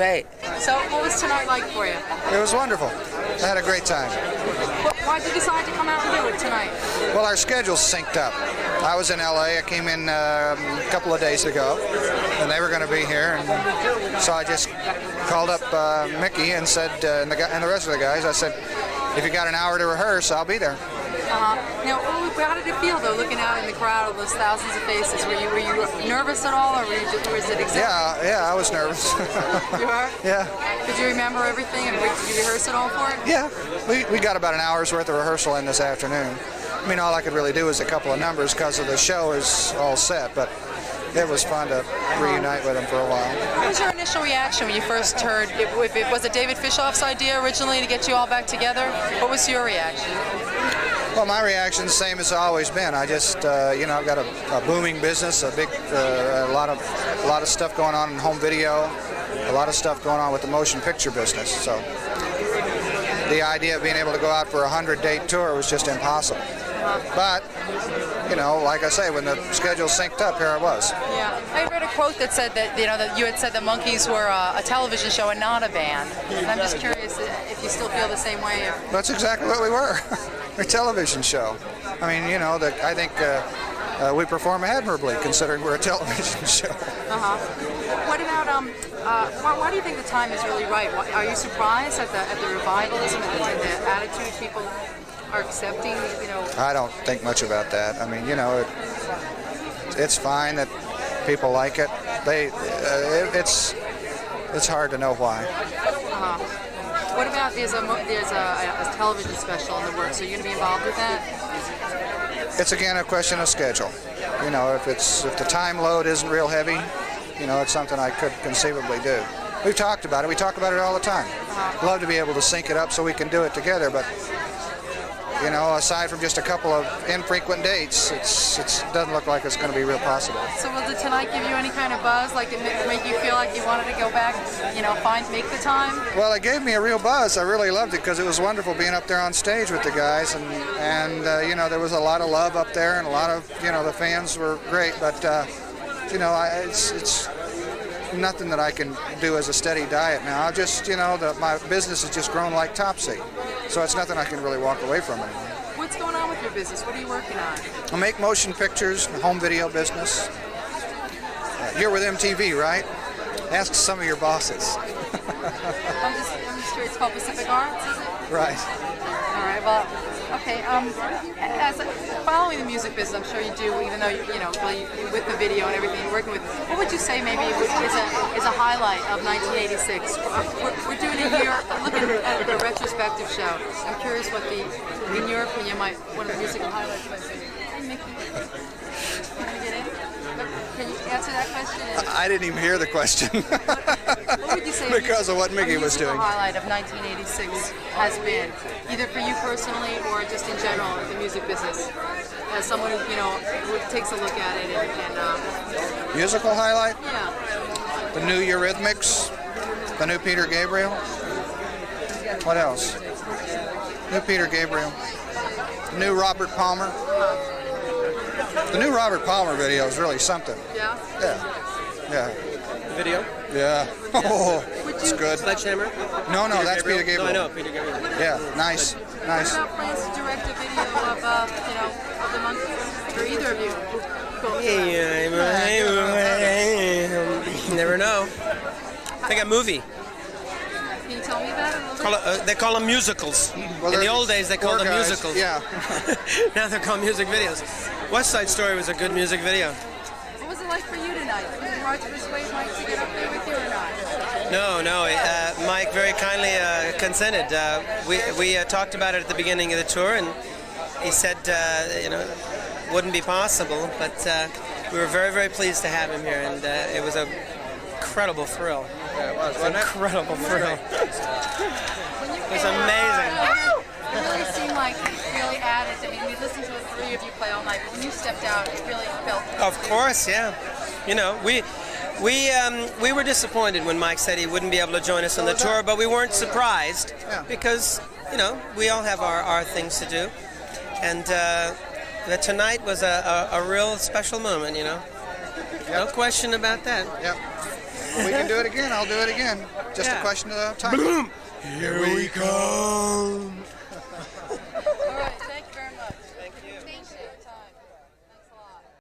Great. So what was tonight like for you? It was wonderful. I had a great time. Why did you decide to come out and do it tonight? Well, our schedules synced up. I was in LA. I came in a couple of days ago, and they were going to be here. And so I just called up Mickey and said, and the rest of the guys, I said, if you got an hour to rehearse, I'll be there. Now, how did it feel though, looking out in the crowd of those thousands of faces? Were you nervous at all, or was it exactly? Yeah, I was nervous. You were? Yeah. Did you remember everything, and did you rehearse it all for it? Yeah, we got about an hour's worth of rehearsal in this afternoon. I mean, all I could really do was a couple of numbers because of the show is all set, but it was fun to reunite with them for a while. What was your initial reaction when you first heard, was it David Fishoff's idea originally to get you all back together? What was your reaction? Well, my reaction is the same as it's always been. I just, I've got a booming business, a lot of stuff going on in home video, a lot of stuff going on with the motion picture business. So the idea of being able to go out for a 100-date tour was just impossible. But, like I say, when the schedule synced up, here I was. Yeah, I read a quote that said that that you had said the Monkees were a television show and not a band. And I'm just curious if you still feel the same way. That's exactly what we were. We're a television show. I mean, I think we perform admirably considering we're a television show. What about why do you think the time is really right? Are you surprised at the revivalism and the attitude people are accepting? I don't think much about that. I mean, it's fine that people like it. It's hard to know why. What about there's a television special in the works? Are you going to be involved with that? It's again a question of schedule. If the time load isn't real heavy, it's something I could conceivably do. We've talked about it. We talk about it all the time. Love to be able to sync it up so we can do it together, but aside from just a couple of infrequent dates, it doesn't look like it's going to be real possible. So did tonight give you any kind of buzz, like it make you feel like you wanted to go back, make the time? Well, it gave me a real buzz. I really loved it because it was wonderful being up there on stage with the guys, and there was a lot of love up there, and a lot of, the fans were great, but, it's nothing that I can do as a steady diet now. I just, my business has just grown like Topsy. So it's nothing I can really walk away from anymore. What's going on with your business? What are you working on? I make motion pictures, home video business. You're with MTV, right? Ask some of your bosses. I'm just curious. It's called Pacific Arts, is it? Right. All right. Well, okay. As following the music business, I'm sure you do, even though you with the video and everything you're working with. What would you say maybe is a highlight of 1986? We're doing it here, looking at the retrospective show. I'm curious what in your opinion, one of the musical highlights might be. Hey, Mickey, you want to get in? Can you answer that question? I didn't even hear the question. What would you say because of what Mickey was doing? The highlight of 1986 has been, either for you personally or just in general in the music business, as someone who takes a look at it and musical highlight? Yeah. The new Eurythmics, the new Peter Gabriel. What else? New Peter Gabriel. New Robert Palmer. The new Robert Palmer video is really something. Yeah? Yeah. Video? Yeah. Oh, it's good. Sledgehammer? No, that's Peter Gabriel. No, I know, Peter Gabriel. Yeah, nice. What about plans to direct a video of the Monkees? For either of you? You never know. I got a movie. Can you tell me that a little bit? They call them musicals. Well, in the old days, they called them musicals. Yeah. Now they're called music videos. West Side Story was a good music video. What was it like for you tonight? Was it hard to persuade Mike to get up there with you or not? No. Mike very kindly consented. We talked about it at the beginning of the tour, and he said, wouldn't be possible, but we were very, very pleased to have him here, and it was an incredible thrill. Yeah, it was. An incredible thrill. It was amazing. It really seemed like it really added. I mean, we listened to the three of you play all night, but when you stepped out, it really felt. Of course, yeah. We were disappointed when Mike said he wouldn't be able to join us on the tour, but we weren't surprised because we all have our things to do, and tonight was a real special moment. No question about that. Yep. we can do it again. I'll do it again. Just a Yeah. question of time. Here we come.